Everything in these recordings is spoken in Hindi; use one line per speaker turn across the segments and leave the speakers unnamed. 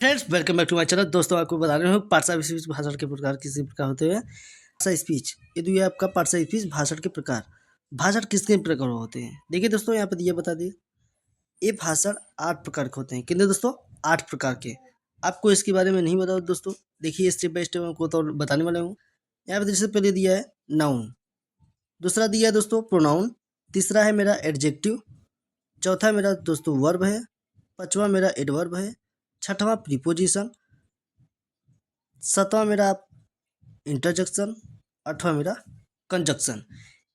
Friends welcome back to my channel. दोस्तों आपको बता रहे हूँ पार्टसा स्पीच भाषण के प्रकार किसी प्रकार होते हैं। पार्टसा स्पीच ये तो ये आपका पार्टसा स्पीच भाषण के प्रकार। भाषण किसके प्रकार होते हैं देखिए दोस्तों, यहाँ पर दिया बता दिए। ये भाषण 8 प्रकार के होते हैं। कितने दोस्तों? 8 प्रकार के। आपको इसके बारे में नहीं बताओ दोस्तों, देखिए स्टेप बाय स्टेप आपको तो बताने वाला हूँ। यहाँ पर जैसे पहले दिया है नाउन, दूसरा दिया है दोस्तों प्रोनाउन, तीसरा है मेरा एडजेक्टिव, चौथा मेरा दोस्तों वर्ब है, पांचवा मेरा एडवर्ब है, छठवां प्रीपोजिशन, सातवां मेरा इंटरजेक्शन, आठवां मेरा कंजक्शन।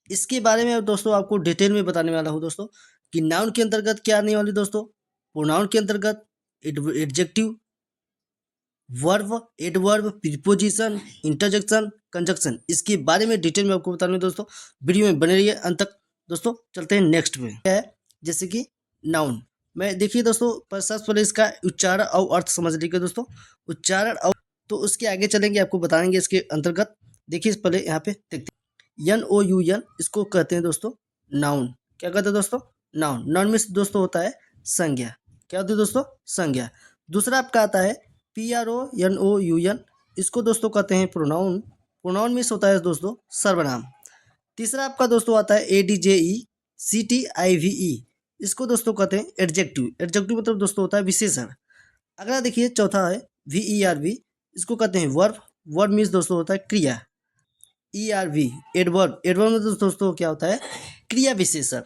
इसके बारे में दोस्तों आपको डिटेल में बताने वाला हूँ दोस्तों कि नाउन के अंतर्गत क्या आने वाली दोस्तों, प्रोनाउन के अंतर्गत adjective, verb, adverb, preposition, interjection, conjunction. इसके बारे में डिटेल में आपको बताने दोस्तों, वीडियो में बने रहिए अंत तक। दोस्तों चलते हैं नेक्स्ट में। क्या है जैसे कि नाउन में देखिए दोस्तों, सबसे पहले इसका उच्चारण और अर्थ समझ लीजिए दोस्तों। उच्चारण और तो उसके आगे चलेंगे, आपको बताएंगे इसके अंतर्गत। देखिए पहले यहाँ पे देखते हैं NOUN, इसको कहते हैं दोस्तों नाउन। क्या कहते हैं दोस्तों? नाउन। नाउन में दोस्तों होता है संज्ञा। क्या होती है दोस्तों? संज्ञा। दूसरा आपका आता है PRONOUN, इसको दोस्तों कहते हैं प्रोनाउन। प्रोनाउन में होता है दोस्तों सर्वनाम। तीसरा आपका दोस्तों आता है ADJECTIVE, इसको दोस्तों कहते हैं एडजेक्टिव। एडजेक्टिव मतलब दोस्तों होता है विशेषण। अगला देखिए चौथा है VERB, इसको कहते हैं वर्ब। वर्ब मीन्स दोस्तों होता है क्रिया। ERV adverb. एडवर्ब में दोस्तों क्या होता है? क्रिया विशेषण।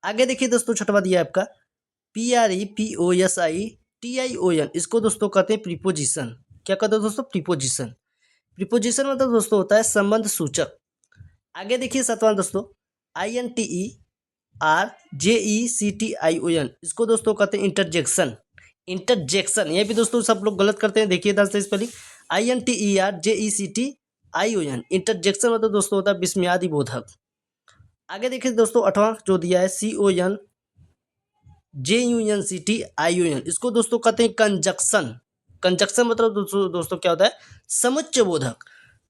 आगे देखिए दोस्तों छठवा दिया है आपका PREPOSITION, इसको दोस्तों कहते हैं प्रीपोजिशन। क्या कहते हैं दोस्तों? प्रीपोजिशन। प्रीपोजिशन मतलब दोस्तों होता है संबंध सूचक। आगे देखिए सातवां दोस्तों INTERJECTION, इसको दोस्तों कहते हैं इंटरजेक्शन। इंटरजेक्शन ये भी दोस्तों सब लोग गलत करते हैं। देखिए ध्यान से स्पेलिंग INTERJECTION, इंटरजेक्शन मतलब दोस्तों होता है विस्मयादि बोधक। आगे देखिए दोस्तों आठवां जो दिया है CONJUNCTION, इसको दोस्तों कहते हैं कंजक्शन। कंजक्शन मतलब दोस्तों क्या होता है? समुच्चय बोधक।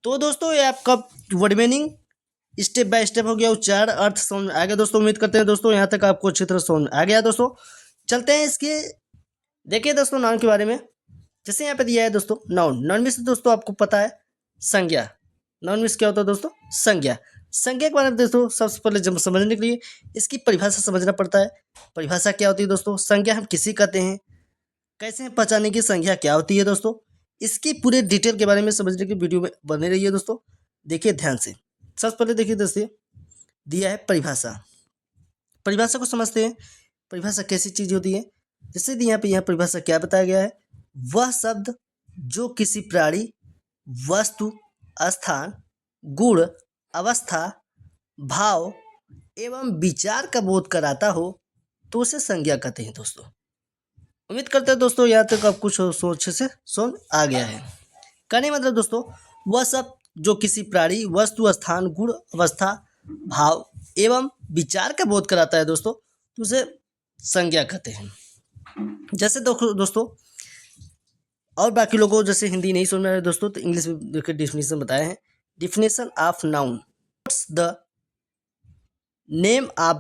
तो दोस्तों ये आपका word meaning step by step हो गया। उच्चारण अर्थ समझ में आ गया दोस्तों। उम्मीद करते हैं दोस्तों यहाँ तक आपको अच्छी तरह समझ में आ गया दोस्तों। चलते हैं इसके देखिए दोस्तों नाउन के बारे में। जैसे यहाँ पे दिया है दोस्तों नाउन। नाउन मीन्स दोस्तों आपको पता है संज्ञा। नाउन मीन्स क्या होता है दोस्तों? संज्ञा। संज्ञा के बारे में दोस्तों सबसे पहले जब समझने के लिए इसकी परिभाषा समझना पड़ता है। परिभाषा क्या होती है दोस्तों? संज्ञा हम किसी कहते हैं, कैसे हम पहचाने की संज्ञा क्या होती है दोस्तों, इसकी पूरे डिटेल के बारे में समझने की वीडियो में बने रहिए दोस्तों। देखिए ध्यान से। सबसे पहले देखिए दोस्तों दिया है परिभाषा। परिभाषा को समझते हैं। परिभाषा कैसी चीज होती है? जैसे यहाँ पे यहाँ परिभाषा क्या बताया गया है? वह शब्द जो किसी प्राणी, वस्तु, स्थान, गुण, अवस्था, भाव एवं विचार का बोध कराता हो तो उसे संज्ञा कहते हैं दोस्तों। उम्मीद करते हैं दोस्तों यहाँ तक आप कुछ सोच से सुन आ गया है। कहने मतलब दोस्तों वह सब जो किसी प्राणी, वस्तु, स्थान, गुण, अवस्था, भाव एवं विचार का बोध कराता है दोस्तों तो उसे संज्ञा कहते हैं। जैसे दोस्तों और बाकी लोगों को जैसे हिंदी नहीं समझ में आ रहा है दोस्तों तो इंग्लिश में देखिए डेफिनेशन बताए हैं। Definition of noun, the name of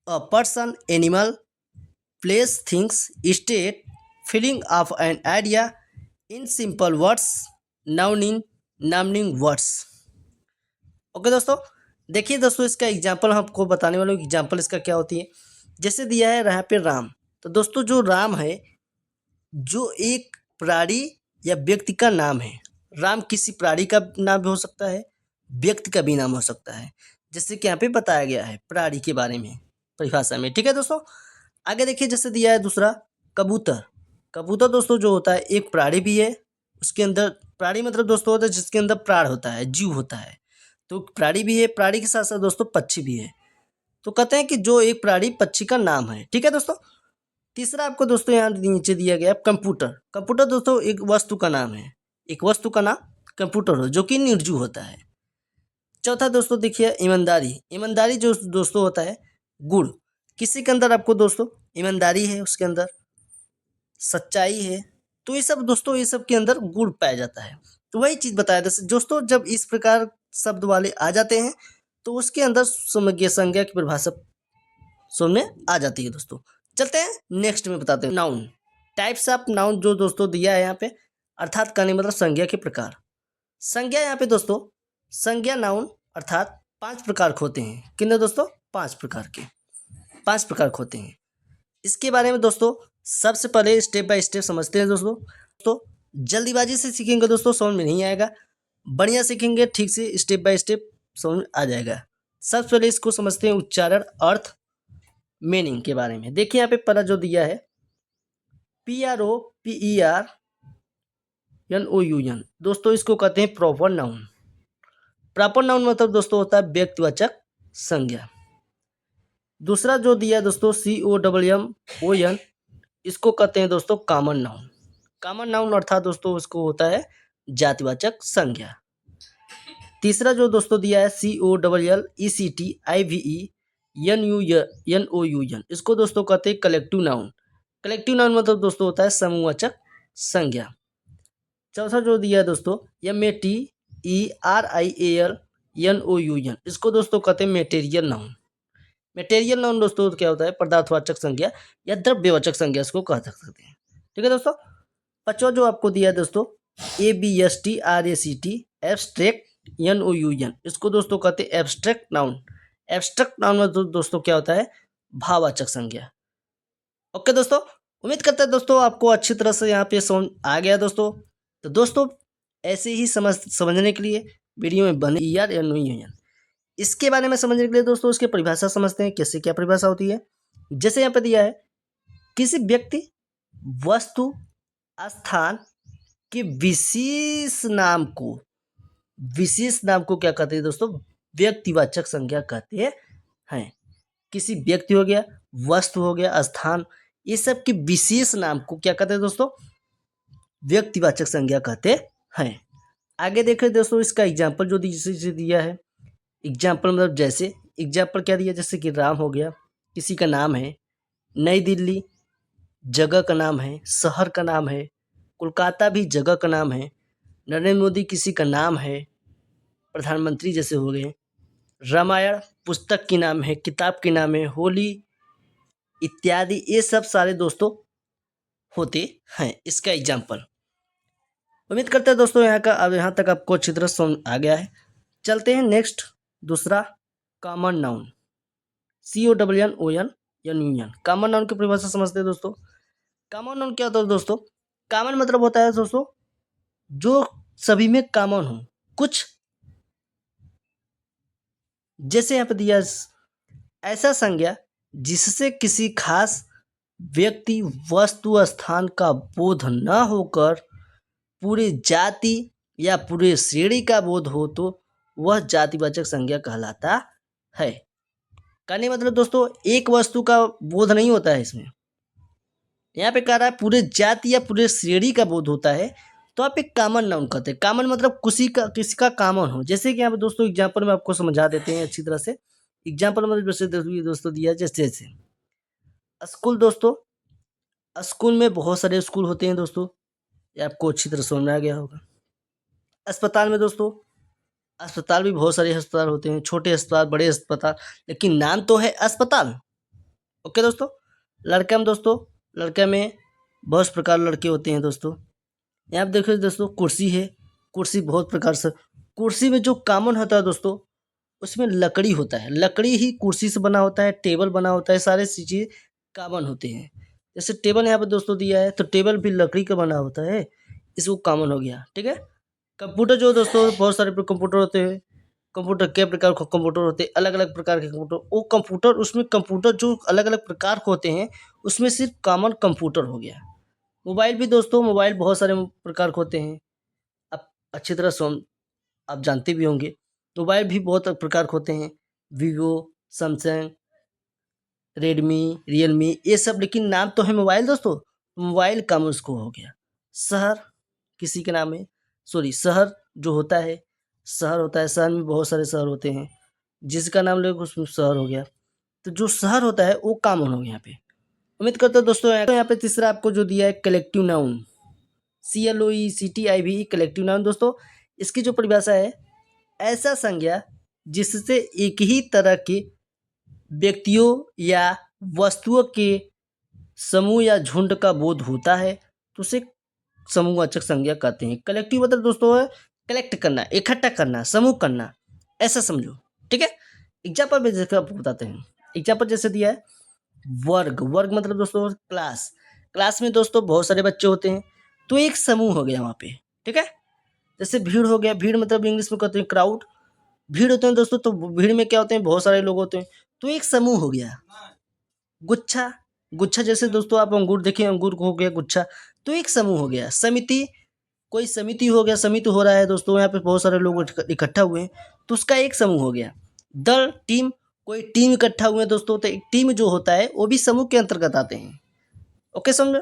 a person, animal, place, things, state, feeling of an idea in simple words, naming words. Okay दोस्तों देखिए दोस्तों इसका एग्जाम्पल आपको बताने वाला हूँ। एग्जाम्पल इसका क्या होती है? जैसे दिया है यहाँ पे राम। तो दोस्तों जो राम है जो एक प्राणी या व्यक्ति का नाम है। राम किसी प्राणी का नाम भी हो सकता है, व्यक्ति का भी नाम हो सकता है, जैसे कि यहाँ पे बताया गया है प्राणी के बारे में परिभाषा में। ठीक है दोस्तों। आगे देखिए जैसे दिया है दूसरा कबूतर। कबूतर दोस्तों जो होता है एक प्राणी भी है, उसके अंदर प्राणी मतलब दोस्तों होता है जिसके अंदर प्राण होता है, जीव होता है। तो प्राणी भी है, प्राणी के साथ साथ दोस्तों पक्षी भी है। तो कहते हैं कि जो एक प्राणी पक्षी का नाम है। ठीक है दोस्तों। तीसरा आपको दोस्तों यहाँ नीचे दिया गया है कंप्यूटर। कंप्यूटर दोस्तों एक वस्तु का नाम है। एक वस्तु का नाम कंप्यूटर हो जो कि निर्जीव होता है। चौथा दोस्तों देखिए ईमानदारी। ईमानदारी जो दोस्तों होता है गुण। किसी के अंदर आपको दोस्तों ईमानदारी है, उसके अंदर सच्चाई है, तो ये सब दोस्तों ये सब के अंदर गुण पाया जाता है। तो वही चीज़ बताया दोस्तों जब इस प्रकार शब्द वाले आ जाते हैं तो उसके अंदर संज्ञा की परिभाषा समझ में आ जाती है दोस्तों। चलते हैं नेक्स्ट में बताते हैं नाउन। टाइप्स ऑफ नाउन जो दोस्तों दिया है यहाँ पे, अर्थात कहने मतलब संज्ञा के प्रकार। संज्ञा यहाँ पे दोस्तों, संज्ञा नाउन अर्थात 5 प्रकार के होते हैं। कितने दोस्तों? 5 प्रकार के, 5 प्रकार के होते हैं। इसके बारे में दोस्तों सबसे पहले स्टेप बाय स्टेप समझते हैं दोस्तों। तो जल्दीबाजी से सीखेंगे दोस्तों समझ में नहीं आएगा, बढ़िया सीखेंगे ठीक से स्टेप बाय स्टेप समझ में आ जाएगा। सबसे पहले इसको समझते हैं उच्चारण, अर्थ, मीनिंग के बारे में। देखिए यहाँ पे पहला जो दिया है PROPERNOUN, दोस्तों इसको कहते हैं प्रॉपर नाउन। प्रॉपर नाउन मतलब दोस्तों होता है व्यक्तिवाचक संज्ञा। दूसरा जो दिया दोस्तों COMMON, इसको कहते हैं दोस्तों कॉमन नाउन। कॉमन नाउन अर्थात दोस्तों इसको होता है जातिवाचक संज्ञा। तीसरा जो दोस्तों दिया है COLLECTIVENOUN, इसको दोस्तों कहते हैं कलेक्टिव नाउन। कलेक्टिव नाउन मतलब दोस्तों होता है समूहवाचक संज्ञा। चौथा जो दिया है दोस्तों METERIALNOUN, इसको दोस्तों कहते हैं मेटेरियल नाउन। मेटेरियल नाउन दोस्तों क्या होता है? पदार्थवाचक संज्ञा या द्रव्यवाचक संज्ञा इसको कह सकते हैं। ठीक है दोस्तों। पांचवा जो आपको दिया है दोस्तों ABSTRACT एब्स्ट्रैक्ट NOUN, इसको दोस्तों कहते हैं एब्स्ट्रैक्ट नाउन। एब्स्ट्रैक्ट नाउन में दोस्तों क्या होता है? भाववाचक संज्ञा। ओके दोस्तों, उम्मीद करते हैं दोस्तों आपको अच्छी तरह से यहाँ पे समझ आ गया दोस्तों। तो दोस्तों ऐसे ही समझने के लिए वीडियो में बने ERNOUN, इसके बारे में समझने के लिए दोस्तों इसकी परिभाषा समझते हैं, कैसे क्या परिभाषा होती है। जैसे यहाँ पे दिया है किसी व्यक्ति, वस्तु, स्थान के विशेष नाम को क्या कहते हैं दोस्तों? व्यक्तिवाचक संज्ञा कहते हैं। किसी व्यक्ति हो गया, वस्तु हो गया, स्थान, ये सब के विशेष नाम को क्या कहते हैं दोस्तों? व्यक्तिवाचक संज्ञा कहते हैं। आगे देखें दोस्तों इसका एग्जाम्पल जो दिया है। एग्जाम्पल मतलब जैसे एग्जाम्पल क्या दिया? जैसे कि राम हो गया, किसी का नाम है। नई दिल्ली जगह का नाम है, शहर का नाम है। कोलकाता भी जगह का नाम है। नरेंद्र मोदी किसी का नाम है, प्रधानमंत्री जैसे हो गए। रामायण पुस्तक की नाम है, किताब के नाम है। होली इत्यादि ये सब सारे दोस्तों होते हैं। इसका एग्जाम्पल। उम्मीद करते हैं दोस्तों यहाँ तक आपको अच्छी तरह समझ आ गया है। चलते हैं नेक्स्ट दूसरा common noun COMMON। Common noun की परिभाषा समझते हैं दोस्तों। कॉमन नाउन क्या होता है दोस्तों? कॉमन मतलब होता है दोस्तों जो सभी में कॉमन हो कुछ। जैसे यहाँ पे दिया ऐसा संज्ञा जिससे किसी खास व्यक्ति, वस्तु, स्थान का बोध न होकर पूरे जाति या पूरे श्रेणी का बोध हो तो वह जातिवाचक संज्ञा कहलाता है। कहने मतलब दोस्तों एक वस्तु का बोध नहीं होता है इसमें, यहाँ पे कह रहा है पूरे जाति या पूरे श्रेणी का बोध होता है तो आप एक कॉमन नाउन कहते हैं। कॉमन मतलब किसी का कॉमन हो। जैसे कि यहाँ पे दोस्तों एग्जाम्पल में आपको समझा देते हैं अच्छी तरह से। एग्जाम्पल मतलब जैसे दोस्तों दिया जैसे स्कूल दोस्तों, स्कूल में बहुत सारे स्कूल होते हैं दोस्तों, ये आपको अच्छी तरह समझ में आ गया होगा। अस्पताल में दोस्तों, अस्पताल भी बहुत सारे अस्पताल होते हैं, छोटे अस्पताल, बड़े अस्पताल, लेकिन नाम तो है अस्पताल। ओके दोस्तों। लड़का में दोस्तों, लड़का में बहुत प्रकार लड़के होते हैं दोस्तों। यहाँ पे देखिए दोस्तों कुर्सी है, कुर्सी बहुत प्रकार से। कुर्सी में जो कॉमन होता है दोस्तों उसमें लकड़ी होता है, लकड़ी ही कुर्सी से बना होता है। टेबल बना होता है, सारे चीज़ें कॉमन होते हैं। जैसे टेबल यहाँ पे दोस्तों दिया है तो टेबल भी लकड़ी का बना होता है, इसको कॉमन हो गया। ठीक है। कंप्यूटर जो दोस्तों बहुत सारे कंप्यूटर होते हैं। कंप्यूटर कई प्रकार के कंप्यूटर होते हैं, अलग अलग प्रकार के कंप्यूटर। वो कंप्यूटर उसमें कंप्यूटर जो अलग अलग प्रकार के होते हैं उसमें सिर्फ कॉमन कंप्यूटर हो गया। मोबाइल भी दोस्तों, मोबाइल बहुत सारे प्रकार के होते हैं। आप अच्छी तरह से आप जानते भी होंगे मोबाइल भी बहुत प्रकार के होते हैं। वीवो, सैमसंग, रेडमी, रियलमी, ये सब, लेकिन नाम तो है मोबाइल दोस्तों। मोबाइल कम उसको हो गया। शहर किसी के नाम है, शहर जो होता है, शहर होता है, शहर में बहुत सारे शहर होते हैं, जिसका नाम लोग उसमें शहर हो गया। तो जो शहर होता है वो कॉमन हो गया यहाँ पे। उम्मीद करता हूँ दोस्तों यहाँ पे तीसरा आपको जो दिया है collective noun CLOECTIVE, collective noun दोस्तों। इसकी जो परिभाषा है ऐसा संज्ञा जिससे एक ही तरह के व्यक्तियों या वस्तुओं के समूह या झुंड का बोध होता है तो उसे समूहवाचक संज्ञा कहते हैं। कलेक्टिव मतलब दोस्तों है कलेक्ट करना, इकट्ठा करना, समूह करना, ऐसा समझो। ठीक है, एग्जाम्पल में जैसे आपको बताते हैं। एग्जाम्पल जैसे दिया है वर्ग, वर्ग मतलब दोस्तों क्लास, क्लास में दोस्तों बहुत सारे बच्चे होते हैं तो एक समूह हो गया वहाँ पे। ठीक है, जैसे भीड़ हो गया, भीड़ मतलब इंग्लिश में कहते हैं क्राउड, भीड़ होते हैं दोस्तों, तो भीड़ में क्या होते हैं, बहुत सारे लोग होते हैं तो एक समूह हो गया। गुच्छा, गुच्छा जैसे दोस्तों आप अंगूर देखिए, अंगूर हो गया गुच्छा, तो एक समूह हो गया। समिति, कोई समिति हो गया, समिति हो रहा है दोस्तों, यहाँ पे बहुत सारे लोग इकट्ठा हुए हैं तो उसका एक समूह हो गया। दल, टीम, कोई टीम इकट्ठा हुए हैं दोस्तों, तो एक टीम जो होता है वो भी समूह के अंतर्गत आते हैं। ओके समझो।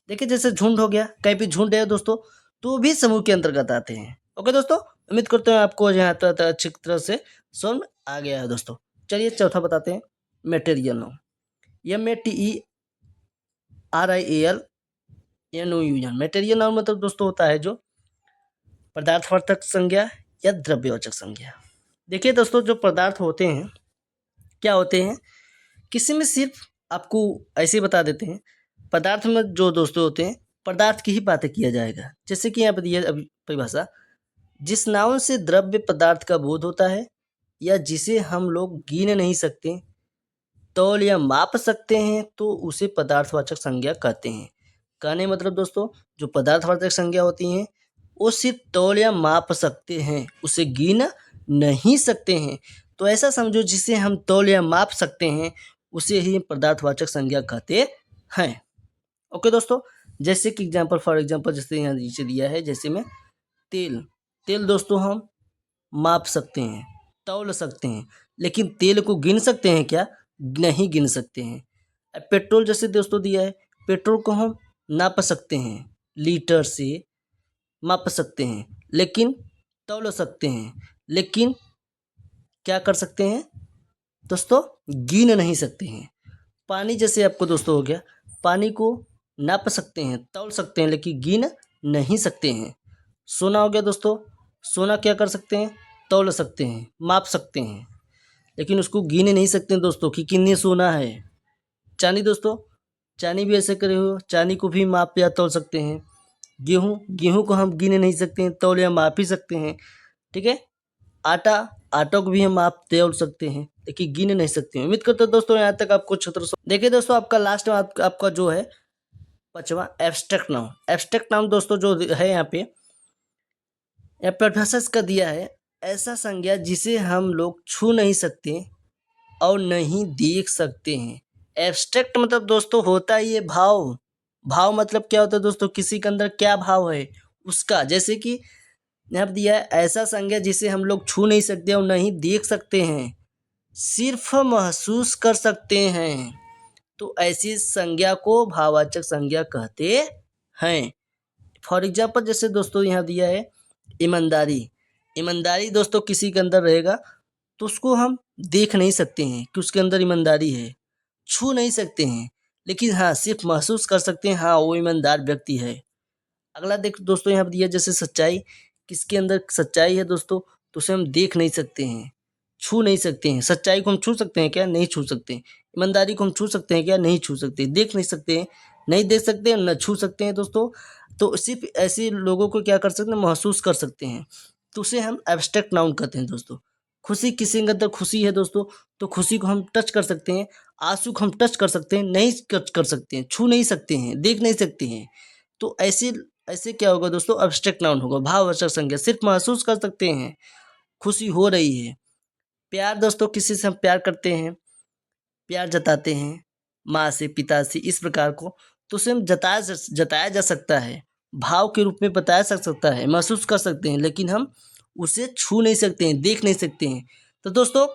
देखिए जैसे झुंड हो गया, कहीं भी झुंड है दोस्तों तो वो भी समूह के अंतर्गत आते हैं। ओके दोस्तों, उम्मीद करते हैं आपको यहाँ तक अच्छी तरह से समझ आ गया है दोस्तों। चलिए चौथा बताते हैं, material noun. METERIAL material noun मतलब दोस्तों होता है जो पदार्थवाचक संज्ञा या द्रव्यवाचक संज्ञा। देखिए दोस्तों जो पदार्थ होते हैं क्या होते हैं, किसी में सिर्फ आपको ऐसे बता देते हैं, पदार्थ में जो दोस्तों होते हैं पदार्थ की ही बातें किया जाएगा। जैसे कि यहाँ पर दिया अभी परिभाषा, जिस नाउन से द्रव्य पदार्थ का बोध होता है या जिसे हम लोग गिन नहीं सकते, तौल या माप सकते हैं तो उसे पदार्थवाचक संज्ञा कहते हैं। कहने मतलब दोस्तों जो पदार्थवाचक संज्ञा होती हैं वो सिर्फ तौल या माप सकते हैं, उसे गिन नहीं सकते हैं। तो ऐसा समझो जिसे हम तौल या माप सकते हैं उसे ही पदार्थवाचक संज्ञा कहते हैं। ओके दोस्तों, जैसे कि एग्जाम्पल फॉर एग्जाम्पल जैसे यहाँ नीचे दिया है, जैसे में तेल, तेल दोस्तों हम माप सकते हैं, तौल सकते हैं, लेकिन तेल को गिन सकते हैं क्या, नहीं गिन सकते हैं। अब पेट्रोल जैसे दोस्तों दिया है, पेट्रोल को हम नाप सकते हैं, लीटर से माप सकते हैं, लेकिन तौल सकते हैं, लेकिन क्या कर सकते हैं दोस्तों, गिन नहीं सकते हैं। पानी जैसे आपको दोस्तों हो गया, पानी को नाप सकते हैं, तौल सकते हैं, लेकिन गिन नहीं सकते हैं। सोना हो गया दोस्तों, सोना क्या कर सकते हैं, तौल सकते हैं, माप सकते हैं, लेकिन उसको गिन नहीं सकते हैं दोस्तों कि कितनी सोना है। चांदी दोस्तों, चांदी भी ऐसे करे हो, चांदी को भी माप या तौल सकते हैं। गेहूँ, गेहूँ को हम गिन नहीं सकते हैं, तौल या माप ही सकते हैं। ठीक है, आटा, आटा को भी हम माप तौल सकते हैं, लेकिन गिन नहीं सकते हैं। उम्मीद करते हैं दोस्तों यहाँ तक आपको छत्र। देखिए दोस्तों आपका लास्ट में आपका जो है पांचवा एब्स्ट्रैक्ट नाउन। एब्स्ट्रैक्ट नाउन दोस्तों जो है यहाँ पे परिभाषा इसका दिया है, ऐसा संज्ञा जिसे हम लोग छू नहीं सकते और नहीं देख सकते हैं। एब्स्ट्रैक्ट मतलब दोस्तों होता ही है भाव। भाव मतलब क्या होता है दोस्तों, किसी के अंदर क्या भाव है उसका। जैसे कि यहाँ पर दिया है ऐसा संज्ञा जिसे हम लोग छू नहीं सकते और नहीं देख सकते हैं, सिर्फ महसूस कर सकते हैं, तो ऐसी संज्ञा को भाववाचक संज्ञा कहते हैं। फॉर एग्जाम्पल जैसे दोस्तों यहाँ दिया है ईमानदारी। ईमानदारी दोस्तों किसी के अंदर रहेगा तो उसको हम देख नहीं सकते हैं कि उसके अंदर ईमानदारी है, छू नहीं सकते हैं, लेकिन हाँ सिर्फ महसूस कर सकते हैं, हाँ वो ईमानदार व्यक्ति है। अगला देख दोस्तों यहाँ पर दिया जैसे सच्चाई, किसके अंदर सच्चाई है दोस्तों, तो उसे हम देख नहीं सकते हैं, छू नहीं सकते हैं। सच्चाई को हम छू सकते हैं क्या, नहीं छू सकते। ईमानदारी को हम छू सकते हैं क्या, नहीं छू सकते। देख नहीं सकते हैं, नहीं देख सकते हैं, न छू सकते हैं दोस्तों। तो सिर्फ ऐसे लोगों को क्या कर सकते हैं, महसूस कर सकते हैं, तो उसे हम एब्स्ट्रैक्ट नाउन कहते हैं दोस्तों। खुशी, किसी के अंदर खुशी है दोस्तों तो खुशी को हम टच कर सकते हैं, आंसू को हम टच कर सकते हैं, नहीं टच कर सकते हैं, छू नहीं सकते हैं, देख नहीं सकते हैं। तो ऐसे ऐसे क्या होगा दोस्तों, एब्स्ट्रैक्ट नाउन होगा, भाववाचक संज्ञा। सिर्फ महसूस कर सकते हैं, खुशी हो रही है। प्यार दोस्तों, किसी से हम प्यार करते हैं, प्यार जताते हैं, माँ से, पिता से, इस प्रकार को, तो उसे हम जताया जा सकता है, भाव के रूप में बताया जा सकता है, महसूस कर सकते हैं, लेकिन हम उसे छू नहीं सकते हैं, देख नहीं सकते हैं। तो दोस्तों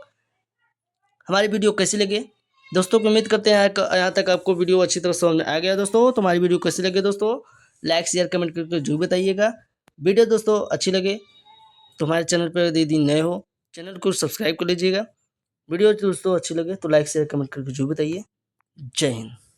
हमारी वीडियो कैसी लगे दोस्तों, उम्मीद करते हैं यहाँ तक आपको वीडियो अच्छी तरह समझ में आ गया दोस्तों। तो हमारी वीडियो कैसी लगे दोस्तों, लाइक शेयर कमेंट करके जरूर बताइएगा। वीडियो दोस्तों अच्छी लगे तो हमारे चैनल पर यदि नए हो चैनल को सब्सक्राइब कर लीजिएगा। वीडियो दोस्तों अच्छी लगे तो लाइक शेयर कमेंट करके जरूर बताइए। जय हिंद।